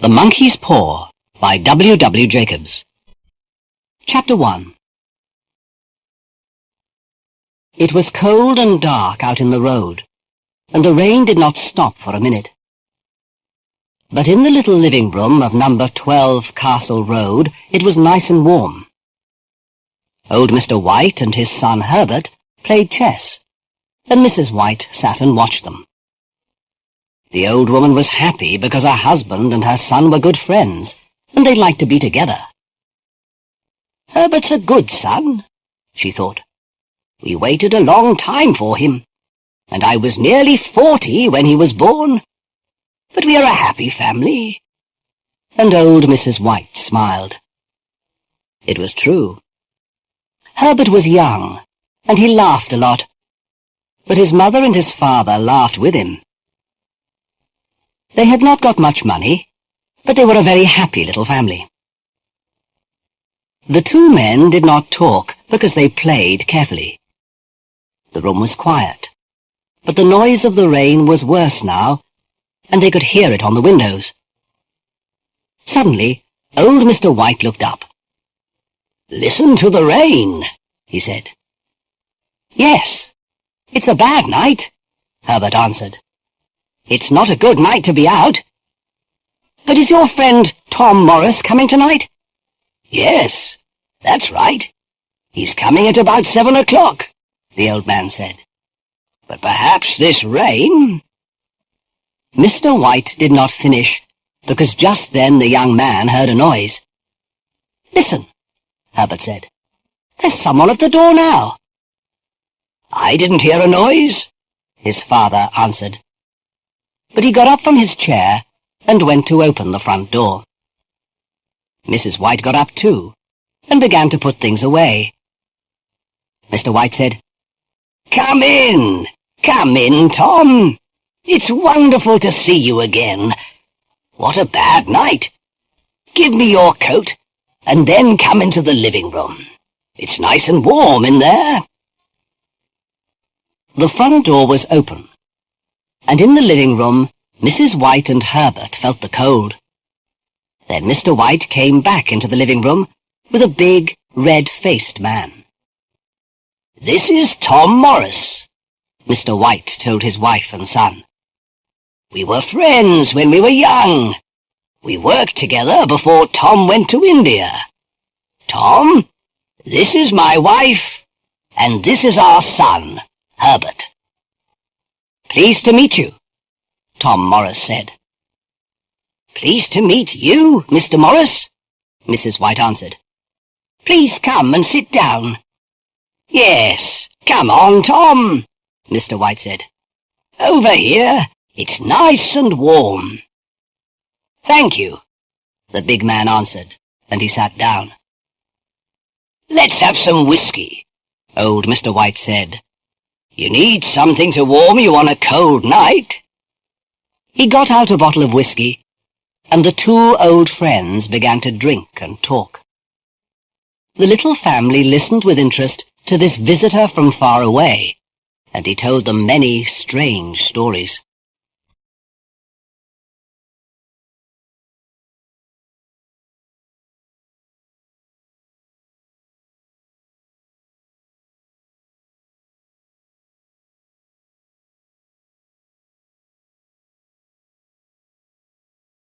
The Monkey's Paw by W.W.Jacobs. Chapter 1. It was cold and dark out in the road, and the rain did not stop for a minute. But in the little living room of number 12 Castle Road it was nice and warm. Old Mr. White and his son Herbert played chess, and Mrs. White sat and watched them. The old woman was happy because her husband and her son were good friends, and they liked to be together. "Herbert's a good son," she thought. "We waited a long time for him, and I was nearly 40 when he was born. But we are a happy family." And old Mrs. White smiled. It was true. Herbert was young, and he laughed a lot, but his mother and his father laughed with him. They had not got much money, but they were a very happy little family. The two men did not talk because they played carefully. The room was quiet, but the noise of the rain was worse now, and they could hear it on the windows. Suddenly, old Mr. White looked up. "Listen to the rain," he said. "Yes, it's a bad night," Herbert answered. "It's not a good night to be out." "But is your friend Tom Morris coming tonight?" "Yes, that's right. He's coming at about 7 o'clock, the old man said. "But perhaps this rain—" Mr. White did not finish, because just then the young man heard a noise. "Listen," Herbert said. "There's someone at the door now." "I didn't hear a noise," his father answered. But he got up from his chair and went to open the front door. Mrs. White got up too, and began to put things away. Mr. White said, Come in, Tom. It's wonderful to see you again. What a bad night. Give me your coat, and then come into the living room. It's nice and warm in there." The front door was open, and in the living room Mrs. White and Herbert felt the cold. Then Mr. White came back into the living room with a big, red-faced man. "This is Tom Morris," Mr. White told his wife and son. "We were friends when we were young. We worked together before Tom went to India. Tom, this is my wife, and this is our son, Herbert." "Pleased to meet you," Tom Morris said. "Pleased to meet you, Mr. Morris," Mrs. White answered. "Please come and sit down." "Yes, come on, Tom," Mr. White said. "Over here, it's nice and warm." "Thank you," the big man answered, and he sat down. "Let's have some whiskey," old Mr. White said. "You need something to warm you on a cold night." He got out a bottle of whiskey, and the two old friends began to drink and talk. The little family listened with interest to this visitor from far away, and he told them many strange stories.